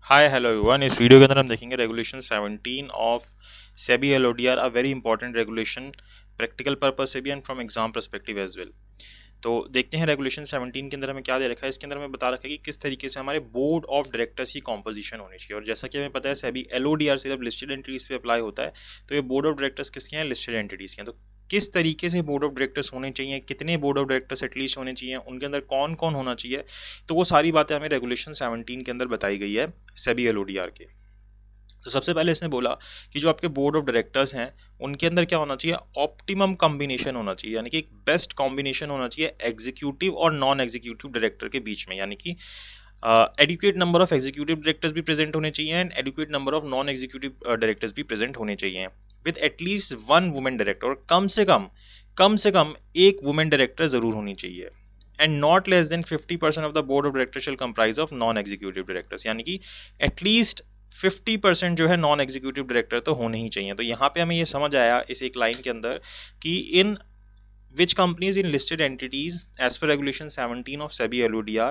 हाय hello everyone. इस video के अंदर हम देखेंगे regulation 17 of SEBI LODR, a very important regulation practical purpose से भी and from exam perspective as well. तो देखते हैं रेगुलेशन 17 के अंदर हमें क्या दे रखा है। इसके अंदर हमें बता रखा है कि किस तरीके से हमारे बोर्ड ऑफ डायरेक्टर्स की कॉम्पोजिशन होनी चाहिए। और जैसा कि हमें पता है सेबी एलओडीआर से जब लिस्टेड एंटिटीज पे अप्लाई होता है तो ये बोर्ड ऑफ डायरेक्टर्स किसके हैं, लिस्टेड एंटिटीज के हैं। तो किस तरीके से बोर्ड ऑफ डायरेक्टर्स होने चाहिए, कितने बोर्ड ऑफ डायरेक्टर्स एटलीस्ट होने चाहिए, उनके अंदर कौन कौन होना चाहिए, तो वो सारी बातें हमें रेगुलेशन 17 के अंदर बताई गई है सेबी एलओडीआर के। तो सबसे पहले इसने बोला कि जो आपके बोर्ड ऑफ डायरेक्टर्स हैं उनके अंदर क्या होना चाहिए, ऑप्टिमम कॉम्बिनेशन होना चाहिए, यानी कि एक बेस्ट कॉम्बिनेशन होना चाहिए एग्जीक्यूटिव और नॉन एग्जीक्यूटिव डायरेक्टर के बीच में। यानी कि adequate number of executive directors भी प्रेजेंट होने चाहिए and adequate number of non executive directors भी प्रेजेंट होने चाहिए with at least one women director. और कम से कम एक वुमेन डायरेक्टर जरूर होनी चाहिए and not less than 50% of the board of director shell comprise of non executive directors. यानी कि एटलीस्ट 50% जो है नॉन एग्जीक्यूटिव डायरेक्टर तो होने ही चाहिए। तो यहाँ पे हमें ये समझ आया इस एक लाइन के अंदर कि इन which companies in listed entities as per regulation 17 of SEBI LODR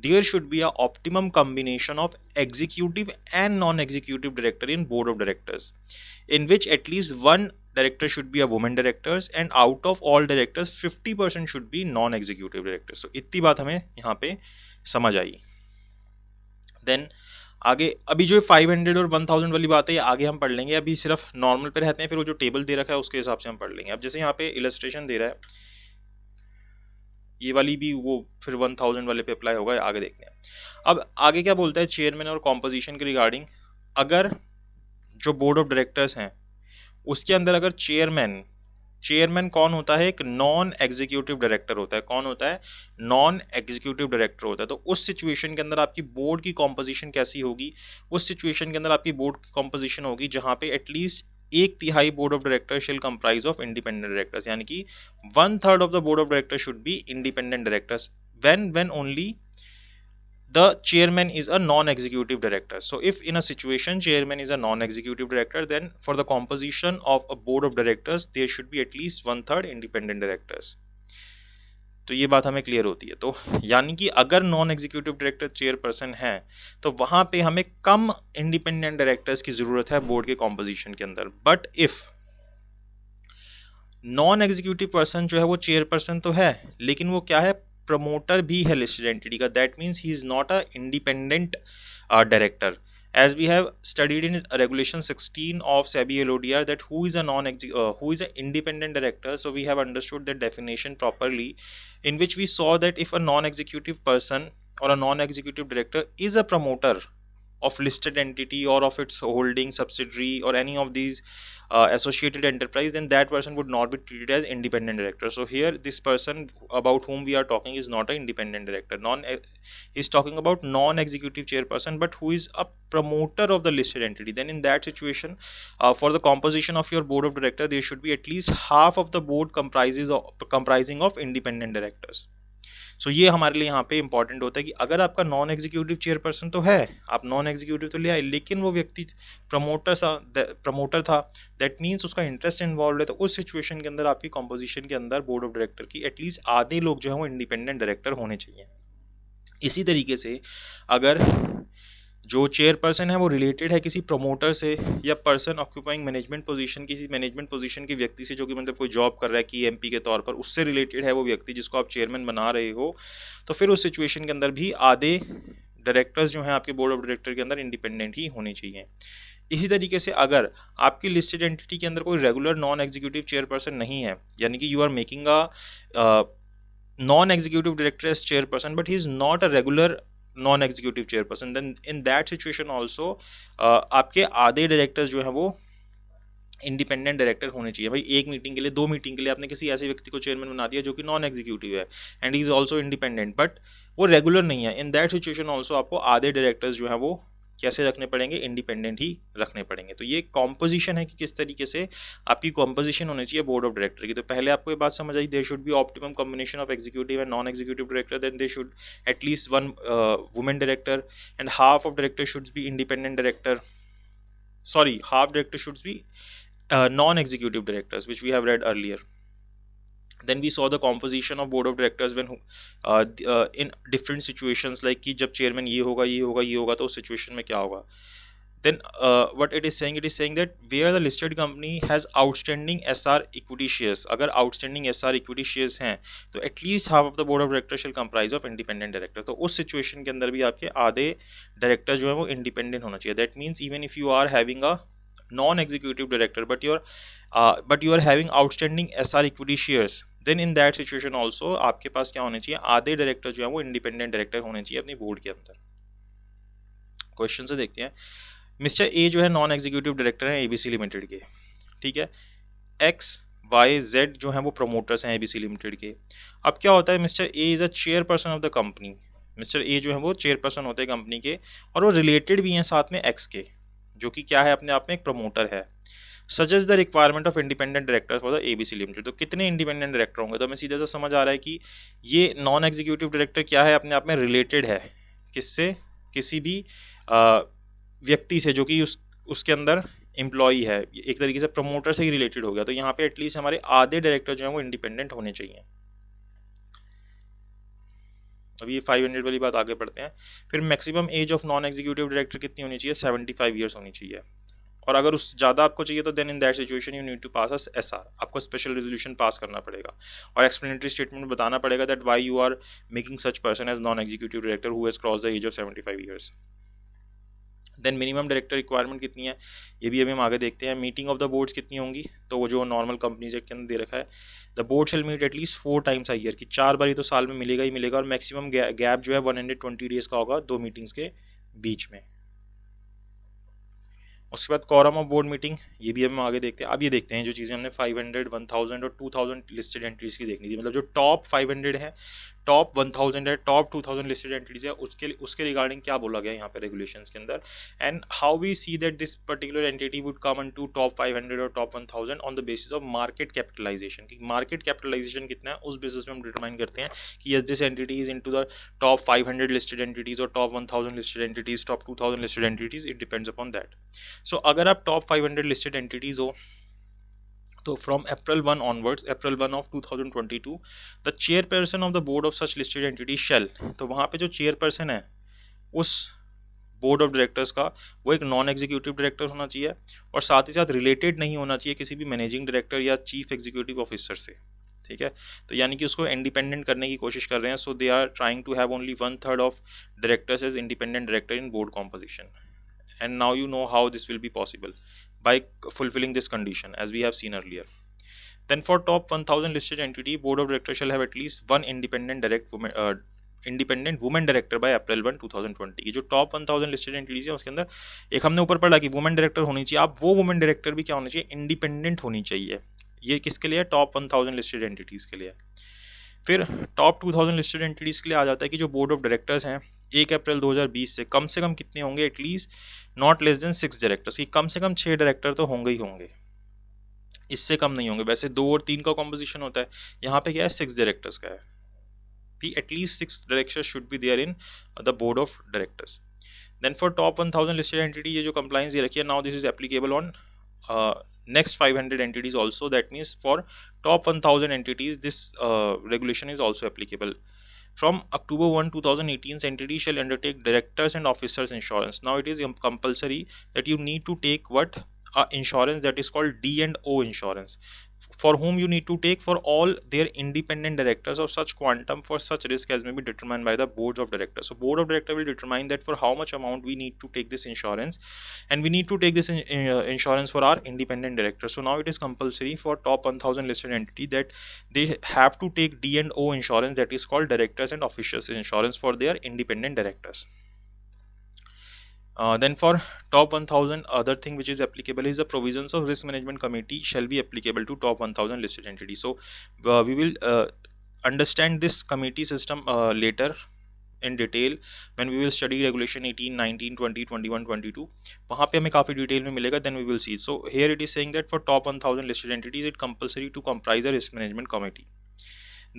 there should be a optimum combination of executive and non-executive director in board of directors in which at least one director should be a woman directors and out of all directors 50% should be non-executive directors। so इतनी बात हमें यहाँ पे समझ आई। Then आगे अभी जो 500 और 1000 वाली बात है ये आगे हम पढ़ लेंगे, अभी सिर्फ नॉर्मल पे रहते हैं, फिर वो जो टेबल दे रखा है उसके हिसाब से हम पढ़ लेंगे। अब जैसे यहाँ पे इलस्ट्रेशन दे रहा है, ये वाली भी वो फिर 1000 वाले पे अप्लाई होगा, आगे देखते हैं। अब आगे क्या बोलता है चेयरमैन और कॉम्पोजिशन के रिगार्डिंग। अगर जो बोर्ड ऑफ डायरेक्टर्स हैं उसके अंदर अगर चेयरमैन चेयरमैन कौन होता है, एक नॉन एग्जीक्यूटिव डायरेक्टर होता है। कौन होता है, नॉन एग्जीक्यूटिव डायरेक्टर होता है। तो उस सिचुएशन के अंदर आपकी बोर्ड की कॉम्पोजिशन कैसी होगी, उस सिचुएशन के अंदर आपकी बोर्ड की कॉम्पोजिशन होगी जहां पे एटलीस्ट एक तिहाई board of director shell comprise of independent directors, यानी कि 1/3 of the board of director should be independent directors when only the chairman is a non-executive director. So if in a situation chairman is a non-executive director, then for the composition of a board of directors there should be at least 1/3 independent directors। तो ये बात हमें clear होती है। तो यानी कि अगर नॉन एग्जीक्यूटिव डायरेक्टर चेयरपर्सन है तो वहां पे हमें कम इंडिपेंडेंट डायरेक्टर्स की जरूरत है बोर्ड के कॉम्पोजिशन के अंदर। But if non executive person जो है वो चेयरपर्सन तो है लेकिन वो क्या है, प्रमोटर भी है लिस्टेड एंटिटी का, that means he is not a independent director. As we have studied in regulation 16 of SEBI LODR that who is a who is an independent director, so we have understood that definition properly, in which we saw that if a non-executive person or a non-executive director is a promoter of listed entity or of its holding subsidiary or any of these associated enterprise, then that person would not be treated as independent director. So here this person about whom we are talking is not an independent director. Is talking about non-executive chairperson but who is a promoter of the listed entity. Then in that situation, for the composition of your board of director there should be at least half of the board comprising of independent directors। सो ये हमारे लिए यहाँ पे important होता है कि अगर आपका नॉन एग्जीक्यूटिव चेयरपर्सन तो है, आप नॉन एग्जीक्यूटिव तो ले आए, लेकिन वो व्यक्ति प्रमोटर था, दैट मीन्स उसका इंटरेस्ट इन्वॉल्व है, तो उस सिचुएशन के अंदर आपकी कॉम्पोजिशन के अंदर बोर्ड ऑफ डायरेक्टर की एटलीस्ट आधे लोग जो है वो इंडिपेंडेंट डायरेक्टर होने चाहिए। इसी तरीके से अगर जो चेयरपर्सन है वो रिलेटेड है किसी प्रमोटर से या पर्सन ऑक्यूपाइंग मैनेजमेंट पोजीशन, किसी मैनेजमेंट पोजीशन के व्यक्ति से जो कि मतलब कोई जॉब कर रहा है कि एमपी के तौर पर, उससे रिलेटेड है वो व्यक्ति जिसको आप चेयरमैन बना रहे हो, तो फिर उस सिचुएशन के अंदर भी आधे डायरेक्टर्स जो हैं आपके बोर्ड ऑफ डायरेक्टर के अंदर इंडिपेंडेंट ही होने चाहिए। इसी तरीके से अगर आपकी लिस्टेड एंटिटी के अंदर कोई रेगुलर नॉन एग्जीक्यूटिव चेयरपर्सन नहीं है, यानी कि you are making a non executive director as chairperson but he is not a regular non executive chairperson, then in that situation also आपके आधे डायरेक्टर्स जो है वो इंडिपेंडेंट डायरेक्टर होने चाहिए। भाई एक मीटिंग के लिए, दो मीटिंग के लिए आपने किसी ऐसे व्यक्ति को चेयरमैन बना दिया जो कि नॉन एग्जीक्यूटिव है and he is also independent but वो रेगुलर नहीं है, इन दैट सिचुएशन ऑल्सो आपको आधे डायरेक्टर्स जो है वो कैसे रखने पड़ेंगे, इंडिपेंडेंट ही रखने पड़ेगे। तो ये कॉम्पोजिशन है कि किस तरीके से आपकी कॉम्पोजिशन होनी चाहिए बोर्ड ऑफ डायरेक्टर की। तो पहले आपको ये बात समझ आई, there should be optimum combination of executive and non executive director, then they should at least one women director and half of director should be independent director, sorry, half director should be non-executive directors, which we have read earlier। Then we saw the composition of board of directors when in different situations, like कि जब chairman ये होगा ये होगा ये होगा तो उस situation में क्या होगा. Then what it is saying that where the listed company has outstanding SR equity shares, अगर outstanding SR equity shares हैं तो at least half of the board of directors shall comprise of independent directors. तो उस situation के अंदर भी आपके आधे director जो है वो independent होना चाहिए. That means even if you are having a non-executive director but you are having outstanding SR equity shares, then in that situation also आपके पास क्या होने चाहिए, आधे डायरेक्टर जो है वो इंडिपेंडेंट डायरेक्टर होने चाहिए अपनी बोर्ड के अंदर. क्वेश्चन से देखते हैं. मिस्टर ए जो है नॉन एग्जीक्यूटिव डायरेक्टर हैं एबीसी लिमिटेड के, ठीक है. एक्स वाई जेड जो हैं वो प्रमोटर्स हैं एबीसी लिमिटेड के. अब क्या होता है, mister A is a chairperson of the company. Mister A जो है वो चेयरपर्सन होते हैं कंपनी के और वो रिलेटेड भी हैं साथ में एक्स के, जो कि क्या है अपने आप में एक प्रमोटर है. Suggest the requirement of independent director for the ABC limited. तो कितने इंडिपेंडेंट डायरेक्टर होंगे, तो हमें सीधे से समझ आ रहा है कि ये नॉन एग्जीक्यूटिव डायरेक्टर क्या है, अपने आप में रिलेटेड है किससे, किसी भी व्यक्ति से जो कि उसके अंदर एम्प्लॉई है, एक तरीके से प्रमोटर से ही रिलेटेड हो गया. तो यहाँ पे एटलीस्ट हमारे आधे डायरेक्टर जो है वो इंडिपेंडेंट होने चाहिए. अभी ये 500 वाली बात आगे पढ़ते हैं. फिर maximum age of non executive director कितनी होनी चाहिए, 75 ईयर्स होनी चाहिए. और अगर उस ज़्यादा आपको चाहिए तो then in that situation you need to pass as SR, आपको स्पेशल रेजोल्यूशन पास करना पड़ेगा और एक्सप्लेनेटरी स्टेटमेंट में बताना पड़ेगा that why you are making such person as non executive director who has cross the age of 75 years. Then minimum director requirement कितनी है ये भी अभी हम आगे देखते हैं. मीटिंग ऑफ द बोर्ड्स कितनी होंगी, तो वो जो नॉर्मल कंपनीज के अंदर दे रखा है, the board shall meet at least 4 times a year, की 4 बार ही तो साल में मिलेगा ही मिलेगा. और मैक्सिमम गैप जो है 120 डेज का होगा 2 मीटिंग्स के बीच में. उसके बाद कॉरम ऑफ बोर्ड मीटिंग, ये भी हम आगे देखते हैं. अब ये देखते हैं जो चीज़ें हमने 500, 1000 और 2000 लिस्टेड एंट्रीज की देखनी थी, मतलब जो टॉप 500 है, टॉप 1000 है, टॉप 2000 लिस्टेड एंट्रीज है, उसके रिगार्डिंग क्या बोला गया यहाँ पे रेगुलेशंस के अंदर, and how we see that this particular entity would come to top 500 और top 1000 on the basis of market capitalization. की मार्केट कैपिटलाइजेशन कितना है उस बेसिस पे हम डिटरमाइन करते हैं कि yes this entity is into the top 500 listed entities और top 1000 listed entities, top 2000 listed entities, it depends upon that. So अगर आप टॉप 500 लिस्टेड एंटिटीज हो तो from April 1 onwards, April 1 of 2022, the chairperson of the board of such listed entity shall, तो वहाँ पे जो chairperson है उस बोर्ड ऑफ डायरेक्टर्स का वो एक नॉन एग्जीक्यूटिव डायरेक्टर होना चाहिए और साथ ही साथ रिलेटेड नहीं होना चाहिए किसी भी मैनेजिंग डायरेक्टर या चीफ एग्जीक्यूटिव ऑफिसर से. ठीक है, तो यानी कि उसको इंडिपेंडेंट करने की कोशिश कर रहे हैं. So they are trying to have only 1/3 of directors as independent director in board composition. And now you know how this will be possible by fulfilling this condition as we have seen earlier. Then for top 1000 listed entity, board of directors shall have at least one independent woman director by April 1 2020. की जो top 1000 listed entities है उसके अंदर एक हमने ऊपर पढ़ा कि वुमेन डायरेक्टर होनी चाहिए. अब वो वुमेन डायरेक्टर भी क्या होनी चाहिए, इंडिपेंडेंट होनी चाहिए. ये किसके लिए, टॉप 1000 लिस्टेड एंटिटीज के लिए. फिर टॉप 2000 लिस्टेड एंटिटीज के लिए आ जाता है कि जो बोर्ड ऑफ डायरेक्टर्स हैं 1 अप्रैल 2020 से कम कितने होंगे, at least not less than 6 directors, की कम से कम 6 डायरेक्टर तो होंगे ही होंगे, इससे कम नहीं होंगे. वैसे 2 और 3 का कॉम्पोजिशन होता है, यहाँ पे क्या है 6 डायरेक्टर्स का है कि at least 6 directors should be there in the board of directors. Then for top 1000 listed entity, ये जो कंप्लाइंस ये रखी है, now this is applicable on next 500 entities also. That means for top 1000 entities this regulation is also applicable. From October 1 2018, entity shall undertake directors and officers insurance. Now it is compulsory that you need to take what insurance that is called D&O insurance, for whom you need to take for all their independent directors of such quantum for such risk as may be determined by the boards of directors. So board of director will determine that for how much amount we need to take this insurance, and we need to take this insurance for our independent directors. So now it is compulsory for top 1000 listed entity that they have to take D&O insurance, that is called directors and officers insurance, for their independent directors. Then for top 1000, other thing which is applicable is the provisions of risk management committee shall be applicable to top 1000 listed entity. So we will understand this committee system later in detail when we will study regulation 18, 19, 20, 21, 22. वहाँ पे हमें काफ़ी detail में मिलेगा, then we will see. So here it is saying that for top 1000 listed entities it compulsory to comprise a risk management committee.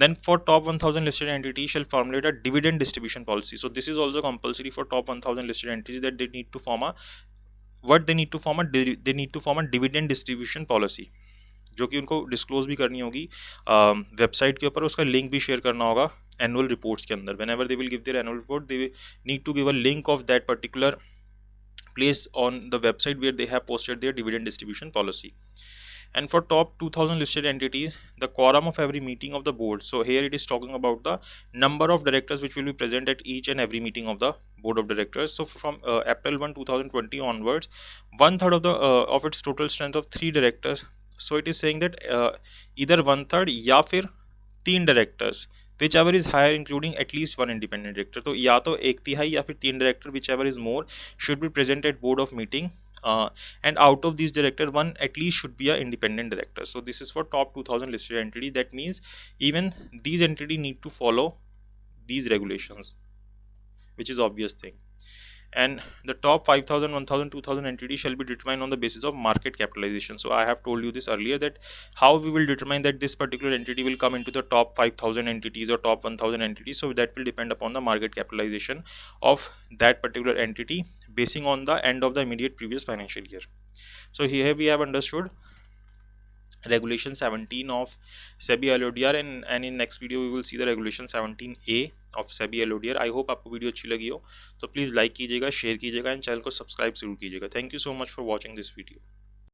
Then for top 1000 listed entities shall formulate a dividend distribution policy. So this is also compulsory for top 1000 listed entities, that they need to form a, what they need to form a, they need to form a dividend distribution policy. जो कि उनको disclose भी करनी होगी website के ऊपर, उसका link भी शेयर करना होगा एनुअल रिपोर्ट्स के अंदर. Whenever they will give their annual report, they need to give a link of that particular place on the website where they have posted their dividend distribution policy. And for top 2000 listed entities, the quorum of every meeting of the board, so here it is talking about the number of directors which will be present at each and every meeting of the board of directors. So from April 1 2020 onwards, one third of the of its total strength of 3 directors, so it is saying that either one third या फिर 3 directors, whichever is higher including at least one independent director. तो या तो 1/3 या फिर 3 director, whichever is more, should be present at board of meeting, and out of these director, one at least should be a independent director. So this is for top 2000 listed entity. That means even these entity need to follow these regulations, which is obvious thing. And the top 5000, 1000, 2000 entities shall be determined on the basis of market capitalization. So I have told you this earlier, that how we will determine that this particular entity will come into the top 5000 entities or top 1000 entities. So that will depend upon the market capitalization of that particular entity, basing on the end of the immediate previous financial year. So here we have understood regulation 17 of SEBI LODR, and in next video we will see the regulation 17A of SEBI LODR. I hope आपको video अच्छी लगी हो, तो please like कीजिएगा, share कीजिएगा and channel को subscribe जरूर कीजिएगा. Thank you so much for watching this video.